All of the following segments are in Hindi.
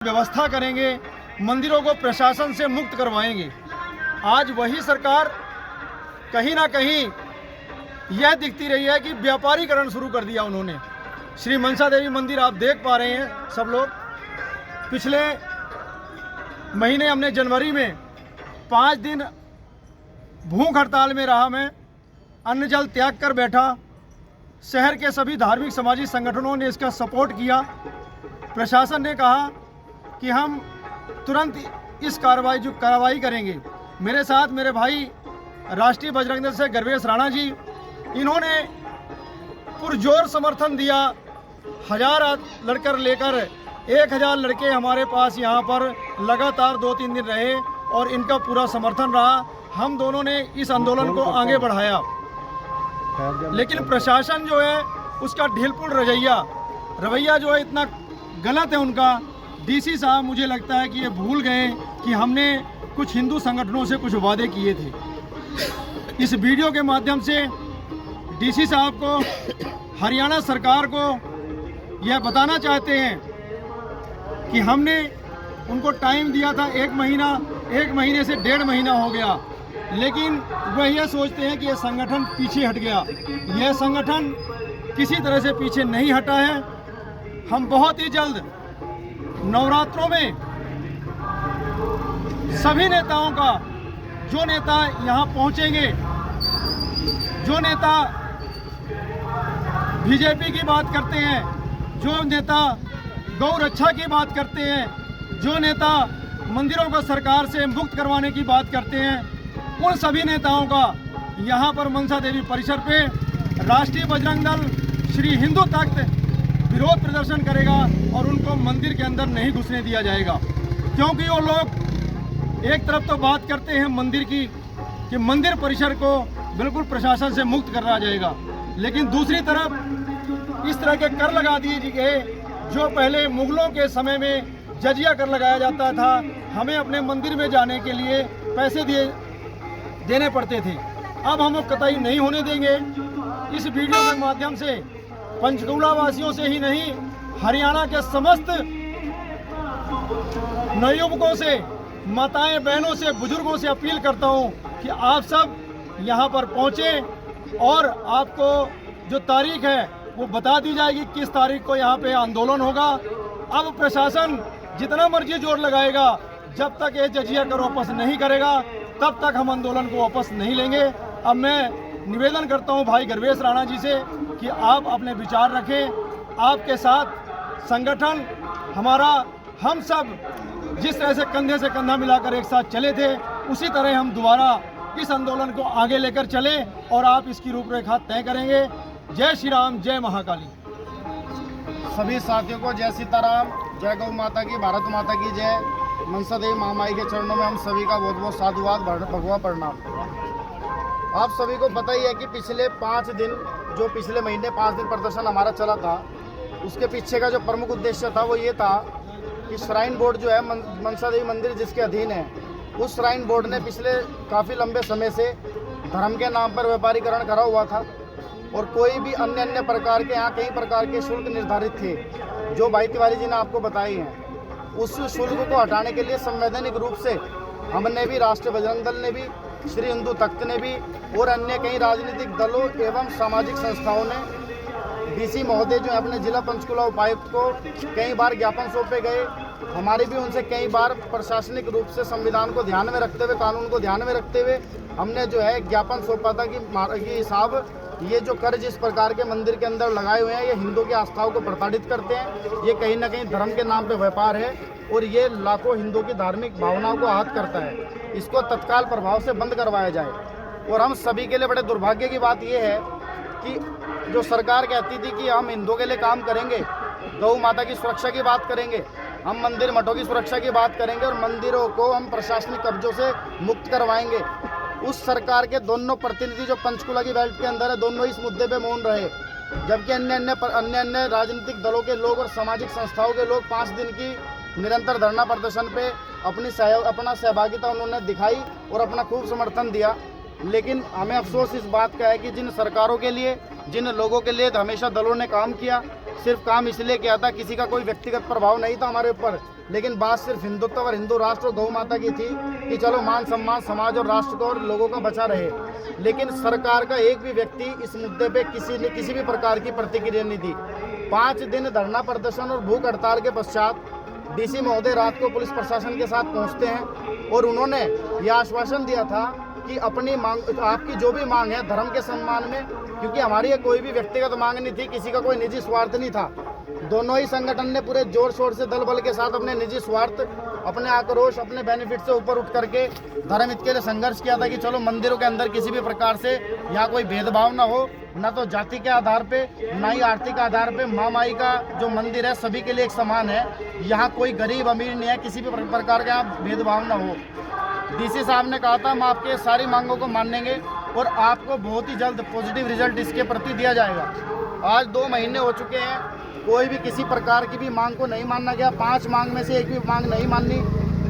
व्यवस्था करेंगे, मंदिरों को प्रशासन से मुक्त करवाएंगे। आज वही सरकार कहीं ना कहीं यह दिखती रही है कि व्यापारीकरण शुरू कर दिया उन्होंने। श्री मनसा देवी मंदिर आप देख पा रहे हैं सब लोग, पिछले महीने हमने जनवरी में 5 दिन भूख हड़ताल में रहा मैं, अन्न जल त्याग कर बैठा। शहर के सभी धार्मिक सामाजिक संगठनों ने इसका सपोर्ट किया। प्रशासन ने कहा कि हम तुरंत इस कार्रवाई करेंगे। मेरे साथ मेरे भाई राष्ट्रीय बजरंग दल से गर्वेश राणा जी, इन्होंने पुरजोर समर्थन दिया। 1000 लड़कर लेकर 1000 लड़के हमारे पास यहाँ पर लगातार 2-3 दिन रहे और इनका पूरा समर्थन रहा। हम दोनों ने इस आंदोलन को आगे बढ़ाया, लेकिन प्रशासन जो है उसका ढीलपुल रवैया जो है इतना गलत है उनका। डीसी साहब मुझे लगता है कि ये भूल गए कि हमने कुछ हिंदू संगठनों से कुछ वादे किए थे। इस वीडियो के माध्यम से डीसी साहब को, हरियाणा सरकार को यह बताना चाहते हैं कि हमने उनको टाइम दिया था 1 महीना, 1 महीने से 1.5 महीना हो गया, लेकिन वह यह सोचते हैं कि यह संगठन पीछे हट गया। यह संगठन किसी तरह से पीछे नहीं हटा है। हम बहुत ही जल्द नवरात्रों में सभी नेताओं का, जो नेता यहाँ पहुँचेंगे, जो नेता बीजेपी की बात करते हैं, जो नेता गौ रक्षा की बात करते हैं, जो नेता मंदिरों को सरकार से मुक्त करवाने की बात करते हैं, उन सभी नेताओं का यहाँ पर मनसा देवी परिसर पे राष्ट्रीय बजरंग दल श्री हिंदू तख्त विरोध प्रदर्शन करेगा और उनको मंदिर के अंदर नहीं घुसने दिया जाएगा। क्योंकि वो लोग एक तरफ तो बात करते हैं मंदिर की कि मंदिर परिसर को बिल्कुल प्रशासन से मुक्त करा जाएगा, लेकिन दूसरी तरफ इस तरह के कर लगा दिए गए जो पहले मुगलों के समय में जजिया कर लगाया जाता था। हमें अपने मंदिर में जाने के लिए पैसे देने पड़ते थे। अब हम कतई नहीं होने देंगे। इस वीडियो के माध्यम से पंचकुला वासियों से ही नहीं, हरियाणा के समस्त नवयुवकों से, माताएं बहनों से, बुजुर्गों से अपील करता हूं कि आप सब यहां पर पहुंचें और आपको जो तारीख है वो बता दी जाएगी किस तारीख को यहां पे आंदोलन होगा। अब प्रशासन जितना मर्जी जोर लगाएगा, जब तक ये जजिया कर वापस नहीं करेगा तब तक हम आंदोलन को वापस नहीं लेंगे। अब मैं निवेदन करता हूं भाई गर्वेश राणा जी से कि आप अपने विचार रखें। आपके साथ संगठन हमारा, हम सब जिस तरह से कंधे से कंधा मिलाकर एक साथ चले थे, उसी तरह हम दोबारा इस आंदोलन को आगे लेकर चलें और आप इसकी रूपरेखा तय करेंगे। जय श्री राम, जय महाकाली। सभी साथियों को जय सीताराम, जय गौ माता की, भारत माता की जय। मनसा देवी महामाई के चरणों में हम सभी का बहुत बहुत साधुवाद, भगवा प्रणाम। आप सभी को पता ही है कि पिछले 5 दिन, जो पिछले महीने 5 दिन प्रदर्शन हमारा चला था, उसके पीछे का जो प्रमुख उद्देश्य था वो ये था कि श्राइन बोर्ड जो है मनसा देवी मंदिर जिसके अधीन है, उस श्राइन बोर्ड ने पिछले काफ़ी लंबे समय से धर्म के नाम पर व्यापारीकरण करा हुआ था और कोई भी अन्य प्रकार के, यहाँ कई प्रकार के शुल्क निर्धारित थे जो भाई तिवारी जी ने आपको बताए हैं। उस शुल्क को हटाने के लिए संवैधानिक रूप से हमने भी, राष्ट्रीय बजरंग दल ने भी, श्री हिंदू तख्त ने भी और अन्य कई राजनीतिक दलों एवं सामाजिक संस्थाओं ने डीसी महोदय जो अपने जिला पंचकुला उपायुक्त को कई बार ज्ञापन सौंपे गए। हमारे भी उनसे कई बार प्रशासनिक रूप से संविधान को ध्यान में रखते हुए, कानून को ध्यान में रखते हुए हमने जो है ज्ञापन सौंपा था कि साहब, ये जो कर जिस प्रकार के मंदिर के अंदर लगाए हुए हैं, ये हिंदू की आस्थाओं को प्रताड़ित करते हैं। ये कहीं ना कहीं धर्म के नाम पे व्यापार है और ये लाखों हिंदू की धार्मिक भावनाओं को आहत करता है। इसको तत्काल प्रभाव से बंद करवाया जाए। और हम सभी के लिए बड़े दुर्भाग्य की बात ये है कि जो सरकार कहती थी कि हम हिंदुओं के लिए काम करेंगे, गौ माता की सुरक्षा की बात करेंगे, हम मंदिर मठों की सुरक्षा की बात करेंगे और मंदिरों को हम प्रशासनिक कब्जों से मुक्त करवाएंगे, उस सरकार के दोनों प्रतिनिधि जो पंचकुला की बेल्ट के अंदर है, दोनों इस मुद्दे पे मौन रहे। जबकि अन्य राजनीतिक दलों के लोग और सामाजिक संस्थाओं के लोग 5 दिन की निरंतर धरना प्रदर्शन पे अपना सहभागिता उन्होंने दिखाई और अपना खूब समर्थन दिया। लेकिन हमें अफसोस इस बात का है कि जिन सरकारों के लिए, जिन लोगों के लिए हमेशा दलों ने काम किया, सिर्फ काम इसलिए किया था, किसी का कोई व्यक्तिगत प्रभाव नहीं था हमारे ऊपर, लेकिन बात सिर्फ हिंदुत्व और हिंदू राष्ट्र और गौ माता की थी कि चलो मान सम्मान समाज और राष्ट्र को और लोगों का बचा रहे। लेकिन सरकार का एक भी व्यक्ति इस मुद्दे पे किसी भी प्रकार की प्रतिक्रिया नहीं दी। 5 दिन धरना प्रदर्शन और भूख हड़ताल के पश्चात डीसी महोदय रात को पुलिस प्रशासन के साथ पहुंचते हैं और उन्होंने यह आश्वासन दिया था कि अपनी मांग, आपकी जो भी मांग है धर्म के सम्मान में, क्योंकि हमारी कोई भी व्यक्तिगत मांग नहीं थी, किसी का कोई निजी स्वार्थ नहीं था। दोनों ही संगठन ने पूरे जोर शोर से दल बल के साथ अपने निजी स्वार्थ, अपने आक्रोश, अपने बेनिफिट से ऊपर उठ करके धर्म हित के लिए संघर्ष किया था कि चलो मंदिरों के अंदर किसी भी प्रकार से यहाँ कोई भेदभाव ना हो, न तो जाति के आधार पे, न ही आर्थिक आधार पे। माँ माई का जो मंदिर है सभी के लिए एक समान है, यहाँ कोई गरीब अमीर नहीं है, किसी भी प्रकार का यहाँ भेदभाव ना हो। डीसी साहब ने कहा था हम आपके सारी मांगों को मानेंगे और आपको बहुत ही जल्द पॉजिटिव रिजल्ट इसके प्रति दिया जाएगा। आज 2 महीने हो चुके हैं, कोई भी किसी प्रकार की भी मांग को नहीं माना गया। 5 मांग में से एक भी मांग नहीं मानी।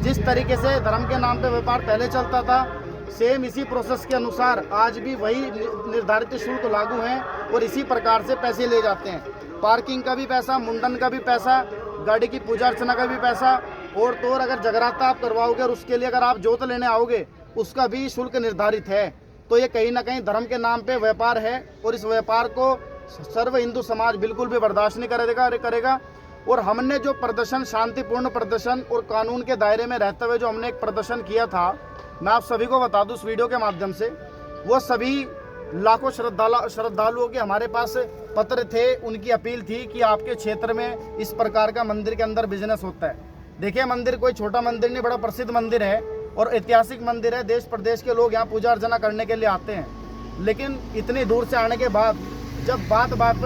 जिस तरीके से धर्म के नाम पे व्यापार पहले चलता था, सेम इसी प्रोसेस के अनुसार आज भी वही निर्धारित शुल्क लागू हैं और इसी प्रकार से पैसे ले जाते हैं। पार्किंग का भी पैसा, मुंडन का भी पैसा, गाड़ी की पूजा अर्चना का भी पैसा, और तो और अगर जगराता आप करवाओगे और उसके लिए अगर आप जोत लेने आओगे उसका भी शुल्क निर्धारित है। तो ये कहीं ना कहीं धर्म के नाम पे व्यापार है और इस व्यापार को सर्व हिंदू समाज बिल्कुल भी बर्दाश्त नहीं करेगा। और हमने जो प्रदर्शन, शांतिपूर्ण प्रदर्शन और कानून के दायरे में रहते हुए जो हमने एक प्रदर्शन किया था, मैं आप सभी को बता दूं इस वीडियो के माध्यम से, वो सभी लाखों श्रद्धालुओं के हमारे पास पत्र थे। उनकी अपील थी कि आपके क्षेत्र में इस प्रकार का मंदिर के अंदर बिजनेस होता है। देखिए, मंदिर कोई छोटा मंदिर नहीं, बड़ा प्रसिद्ध मंदिर है और ऐतिहासिक मंदिर है। देश प्रदेश के लोग यहाँ पूजा अर्चना करने के लिए आते हैं। लेकिन इतनी दूर से आने के बाद जब बात बात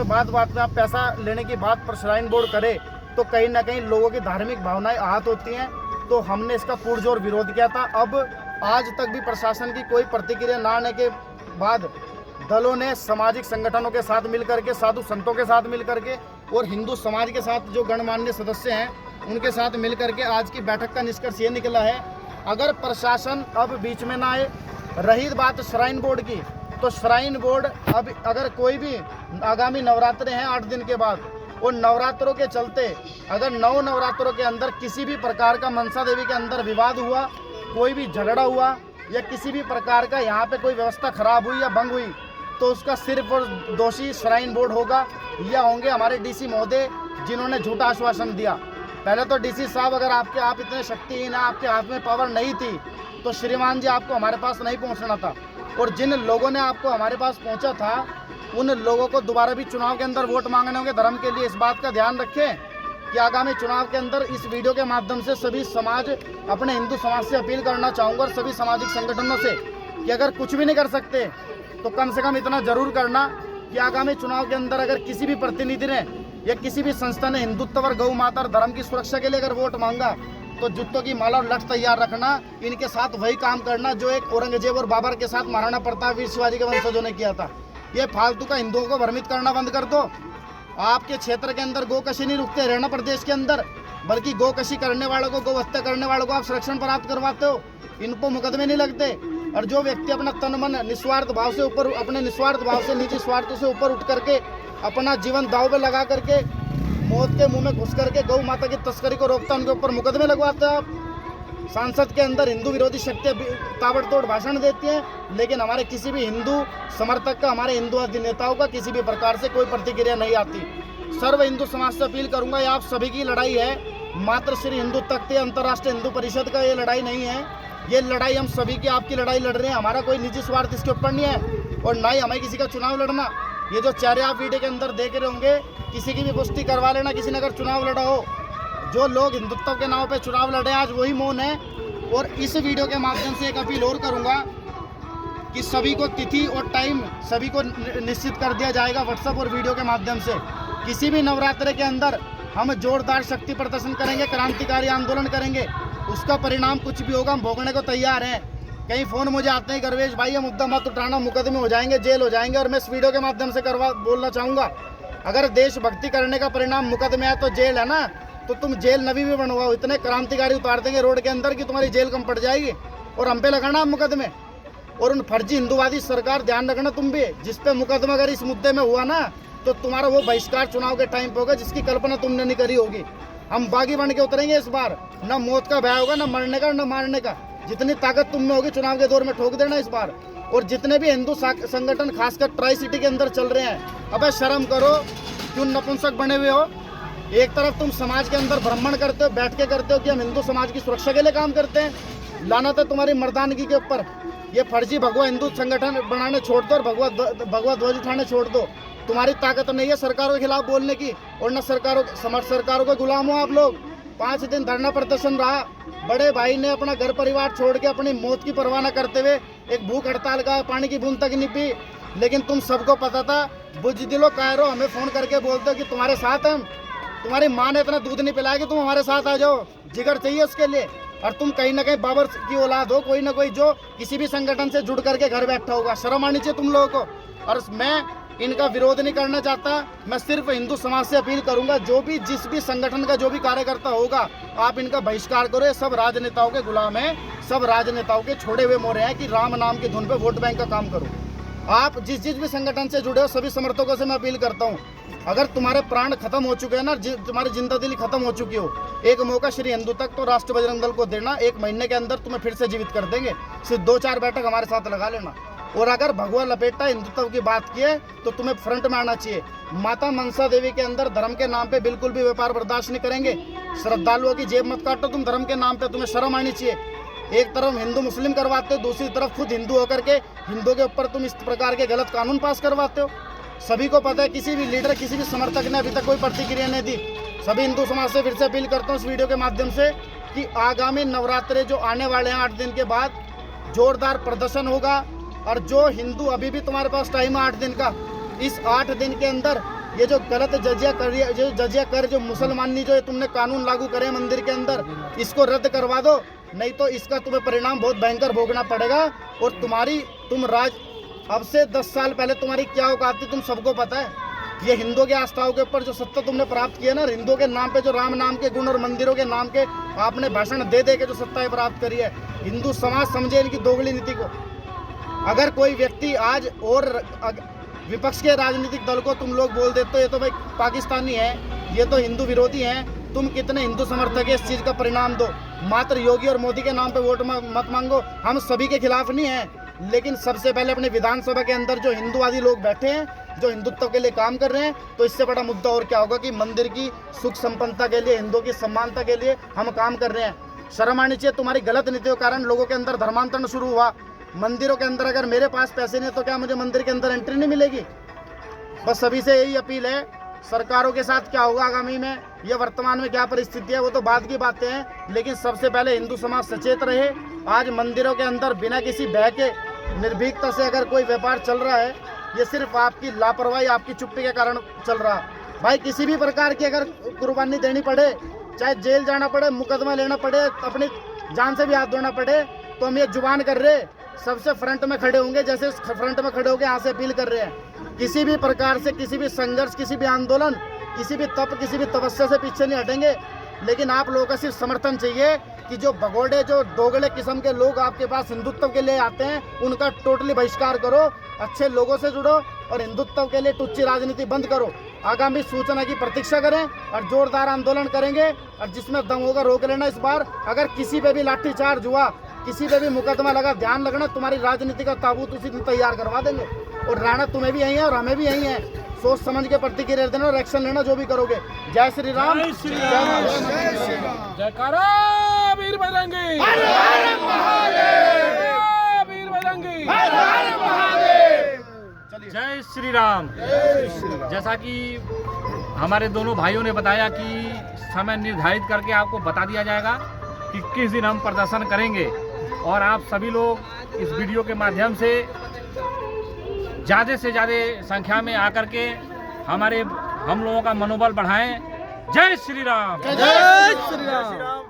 पे आप पैसा लेने की बात पर श्राइन बोर्ड करे तो कहीं ना कहीं लोगों की धार्मिक भावनाएं आहत होती हैं। तो हमने इसका पुरजोर विरोध किया था। अब आज तक भी प्रशासन की कोई प्रतिक्रिया न आने के बाद दलों ने सामाजिक संगठनों के साथ मिलकर के, साधु संतों के साथ मिलकर के और हिंदू समाज के साथ जो गणमान्य सदस्य हैं उनके साथ मिलकर के आज की बैठक का निष्कर्ष ये निकला है, अगर प्रशासन अब बीच में ना आए। रही बात श्राइन बोर्ड की, तो श्राइन बोर्ड अब अगर कोई भी आगामी नवरात्रे हैं 8 दिन के बाद, और नवरात्रों के चलते अगर 9 नवरात्रों के अंदर किसी भी प्रकार का मनसा देवी के अंदर विवाद हुआ, कोई भी झगड़ा हुआ या किसी भी प्रकार का यहाँ पे कोई व्यवस्था खराब हुई या भंग हुई, तो उसका सिर्फ और दोषी श्राइन बोर्ड होगा या होंगे हमारे डीसी महोदय, जिन्होंने झूठा आश्वासन दिया। पहले तो डीसी साहब, अगर आप इतने शक्तिहीन हैं, आपके हाथ में पावर नहीं थी, तो श्रीमान जी आपको हमारे पास नहीं पहुंचना था। और जिन लोगों ने आपको हमारे पास पहुंचा था, उन लोगों को दोबारा भी चुनाव के अंदर वोट मांगने होंगे धर्म के लिए। इस बात का ध्यान रखें कि आगामी चुनाव के अंदर इस वीडियो के माध्यम से सभी समाज, अपने हिंदू समाज से अपील करना चाहूँगा और सभी सामाजिक संगठनों से कि अगर कुछ भी नहीं कर सकते तो कम से कम इतना जरूर करना कि आगामी चुनाव के अंदर अगर किसी भी प्रतिनिधि ने या किसी भी संस्था ने हिंदुत्व और गौ माता और धर्म की सुरक्षा के लिए अगर वोट मांगा, तो जूतों की माला और लठ तैयार रखना। इनके साथ वही काम करना जो एक औरंगजेब और बाबर के साथ महाराणा प्रताप, वीर शिवाजी के वंशजों ने किया था। ये फालतू का हिंदुओं को भ्रमित करना बंद कर दो। आपके क्षेत्र के अंदर गोकशी नहीं रुकते हरियाणा प्रदेश के अंदर, बल्कि गोकशी करने वालों को, गौ हत्या करने वालों को आप संरक्षण प्राप्त करवाते हो, इनको मुकदमे नहीं लगते। और जो व्यक्ति अपना तन मन निस्वार्थ भाव से ऊपर, अपने निस्वार्थ भाव से निजी स्वार्थों से ऊपर उठ करके अपना जीवन दांव पे लगा करके मौत के मुंह में घुस करके गौ माता की तस्करी को रोकता, उनके ऊपर मुकदमे लगवाते हो आप। संसद के अंदर हिंदू विरोधी शक्तियां ताबड़तोड़ भाषण देती हैं, लेकिन हमारे किसी भी हिंदू समर्थक का, हमारे हिंदू नेताओं का किसी भी प्रकार से कोई प्रतिक्रिया नहीं आती। सर्व हिंदू समाज से अपील करूंगा, ये आप सभी की लड़ाई है, मात्र श्री हिंदू तख्त या अंतर्राष्ट्रीय हिंदू परिषद का ये लड़ाई नहीं है। ये लड़ाई हम सभी की, आपकी लड़ाई लड़ रहे हैं। हमारा कोई निजी स्वार्थ इसके ऊपर नहीं है और ना ही हमें किसी का चुनाव लड़ना। ये जो चेहरे आप वीडियो के अंदर देख रहे होंगे, किसी की भी पुष्टि करवा लेना, किसी ने अगर चुनाव लड़ा हो। जो लोग हिंदुत्व के नाम पे चुनाव लड़े आज वही मौन है। और इस वीडियो के माध्यम से एक अपील और करूंगा कि सभी को तिथि और टाइम सभी को निश्चित कर दिया जाएगा व्हाट्सएप और वीडियो के माध्यम से। किसी भी नवरात्रे के अंदर हम जोरदार शक्ति प्रदर्शन करेंगे, क्रांतिकारी आंदोलन करेंगे, उसका परिणाम कुछ भी होगा हम भोगने को तैयार हैं। कई फ़ोन मुझे आते हैं, गर्वेश भाई ये मुद्दा मत उठाना, मुकदमे हो जाएंगे, जेल हो जाएंगे। और मैं इस वीडियो के माध्यम से बोलना चाहूँगा, अगर देशभक्ति करने का परिणाम मुकदमे है तो जेल है ना, तो तुम जेल नवी भी बनवाओ। इतने क्रांतिकारी उतार देंगे रोड के अंदर कि तुम्हारी जेल कम पड़ जाएगी और हम पे लगाना आप मुकदमे। और उन फर्जी हिंदूवादी सरकार, ध्यान रखना तुम भी, जिस पे मुकदमा अगर इस मुद्दे में हुआ ना, तो तुम्हारा वो बहिष्कार चुनाव के टाइम पे होगा जिसकी कल्पना तुमने नहीं करी होगी। हम बागी बन के उतरेंगे इस बार। ना मौत का भय होगा, ना मरने का, ना मारने का। जितनी ताकत तुम में होगी चुनाव के दौर में ठोक देना इस बार। और जितने भी हिंदू संगठन खासकर ट्राई सिटी के अंदर चल रहे हैं, अबे शर्म करो, क्यों नपुंसक बने हुए हो? एक तरफ तुम समाज के अंदर भ्रमण करते हो, बैठ के करते हो कि हम हिंदू समाज की सुरक्षा के लिए काम करते हैं। लानत है तुम्हारी मर्दानगी के ऊपर। ये फर्जी भगवा हिंदू संगठन बनाने छोड़ दो और भगवा ध्वज उठाने छोड़ दो। तुम्हारी ताकत नहीं है सरकारों के खिलाफ बोलने की, और न सरकारों के गुलाम हो आप लोग। 5 दिन धरना प्रदर्शन रहा, बड़े भाई ने अपना घर परिवार छोड़ के अपनी मौत की परवाह न करते हुए एक भूख हड़ताल का पानी की बूंद तक नहीं पी। लेकिन तुम सबको पता था, बुजदिलो कायरो हमें फोन करके बोलते हो कि तुम्हारे साथ हम। तुम्हारी माँ ने इतना दूध नहीं पिलाया कि तुम हमारे साथ आ जाओ, जिगर चाहिए उसके लिए। और तुम कहीं ना कहीं बाबर की औलाद हो, कोई ना कोई जो किसी भी संगठन से जुड़ करके घर बैठा होगा। शर्म आनी चाहिए तुम लोगों को। और मैं इनका विरोध नहीं करना चाहता, मैं सिर्फ हिंदू समाज से अपील करूंगा, जो भी जिस भी संगठन का जो भी कार्यकर्ता होगा, आप इनका बहिष्कार करो। ये सब राजनेताओं के गुलाम हैं, सब राजनेताओं के छोड़े हुए मोरे हैं कि राम नाम की धुन पे वोट बैंक का काम करो। आप जिस भी संगठन से जुड़े हो, सभी समर्थकों से मैं अपील करता हूँ, अगर तुम्हारे प्राण खत्म हो चुके हैं ना, तुम्हारी जिंदा दिली खत्म हो चुकी हो, एक मौका श्री हिंदू तक तो राष्ट्र बजरंग दल को देना। 1 महीने के अंदर तुम्हें फिर से जीवित कर देंगे। सिर्फ 2-4 बैठक हमारे साथ लगा लेना। और अगर भगवा लपेटा हिंदुत्व की बात की है तो तुम्हें फ्रंट में आना चाहिए। माता मनसा देवी के अंदर धर्म के नाम पे बिल्कुल भी व्यापार बर्दाश्त नहीं करेंगे। श्रद्धालुओं की जेब मत काटो तुम धर्म के नाम पे, तुम्हें शर्म आनी चाहिए। एक तरफ हिंदू मुस्लिम करवाते हो, दूसरी तरफ खुद हिंदू होकर के हिंदुओं के ऊपर तुम इस प्रकार के गलत कानून पास करवाते हो। सभी को पता है, किसी भी लीडर, किसी भी समर्थक ने अभी तक कोई प्रतिक्रिया नहीं दी। सभी हिंदू समाज से फिर से अपील करता हूँ इस वीडियो के माध्यम से कि आगामी नवरात्रे जो आने वाले हैं 8 दिन के बाद, जोरदार प्रदर्शन होगा। और जो हिंदू, अभी भी तुम्हारे पास टाइम है 8 दिन का, इस 8 दिन के अंदर ये जो गलत जजिया कर जो मुसलमानी जो तुमने कानून लागू करे मंदिर के अंदर, इसको रद्द करवा दो, नहीं तो इसका तुम्हें परिणाम बहुत भयंकर भोगना पड़ेगा। और अब से 10 साल पहले तुम्हारी क्या औकात थी तुम सबको पता है। ये हिंदुओं की आस्थाओं के ऊपर जो सत्ता तुमने प्राप्त की है ना, हिंदुओं के नाम पे जो राम नाम के गुण और मंदिरों के नाम के आपने भाषण दे के जो सत्ताएं प्राप्त करी है, हिंदू समाज समझे इनकी दोगली नीति को। अगर कोई व्यक्ति आज और विपक्ष के राजनीतिक दल को तुम लोग बोल देते हो ये तो भाई पाकिस्तानी है, ये तो हिंदू विरोधी हैं, तुम कितने हिंदू समर्थक है, इस चीज़ का परिणाम दो। मात्र योगी और मोदी के नाम पे वोट मत मांगो। हम सभी के खिलाफ नहीं हैं, लेकिन सबसे पहले अपने विधानसभा के अंदर जो हिंदूवादी लोग बैठे हैं, जो हिंदुत्व के लिए काम कर रहे हैं, तो इससे बड़ा मुद्दा और क्या होगा कि मंदिर की सुख संपन्नता के लिए, हिंदुओं की सम्मानता के लिए हम काम कर रहे हैं। शर्म आनी चाहिए। तुम्हारी गलत नीतियों के कारण लोगों के अंदर धर्मांतरण शुरू हुआ। मंदिरों के अंदर अगर मेरे पास पैसे नहीं तो क्या मुझे मंदिर के अंदर एंट्री नहीं मिलेगी? बस सभी से यही अपील है। सरकारों के साथ क्या होगा आगामी में, यह वर्तमान में क्या परिस्थिति है, वो तो बाद की बातें हैं, लेकिन सबसे पहले हिंदू समाज सचेत रहे। आज मंदिरों के अंदर बिना किसी भय के निर्भीकता से अगर कोई व्यापार चल रहा है, ये सिर्फ आपकी लापरवाही, आपकी चुप्पी के कारण चल रहा। भाई किसी भी प्रकार की अगर कुर्बानी देनी पड़े, चाहे जेल जाना पड़े, मुकदमा लेना पड़े, अपनी जान से भी हाथ धोना पड़े, तो हम ये जुबान कर रहे, सबसे फ्रंट में खड़े होंगे। जैसे फ्रंट में खड़े होंगे, यहाँ से अपील कर रहे हैं, किसी भी प्रकार से किसी भी संघर्ष, किसी भी आंदोलन, किसी भी तप, किसी भी तपस्या से पीछे नहीं हटेंगे। लेकिन आप लोगों का सिर्फ समर्थन चाहिए कि जो भगोड़े, जो दोगले किस्म के लोग आपके पास हिंदुत्व के लिए आते हैं, उनका टोटली बहिष्कार करो, अच्छे लोगों से जुड़ो और हिंदुत्व के लिए टुच्ची राजनीति बंद करो। आगामी सूचना की प्रतीक्षा करें और जोरदार आंदोलन करेंगे, और जिसमें दम होगा रोक लेना। इस बार अगर किसी पे भी लाठीचार्ज हुआ, किसी पे भी मुकदमा लगा, ध्यान रखना तुम्हारी राजनीति का ताबूत उसी दिन तैयार करवा देंगे। और राणा तुम्हें भी यही है और हमें भी यही है। सोच समझ के प्रतिक्रिया देना और एक्शन लेना जो भी करोगे। जय श्री राम, जय श्री राम, जयकारा वीर बजरंगी, वीर बजरंगी, जय श्री राम। जैसा कि हमारे दोनों भाइयों ने बताया कि समय निर्धारित करके आपको बता दिया जाएगा कि किस दिन हम प्रदर्शन करेंगे, और आप सभी लोग इस वीडियो के माध्यम से ज़्यादा से ज़्यादा संख्या में आकर के हम लोगों का मनोबल बढ़ाएं। जय श्री राम, जय श्री राम।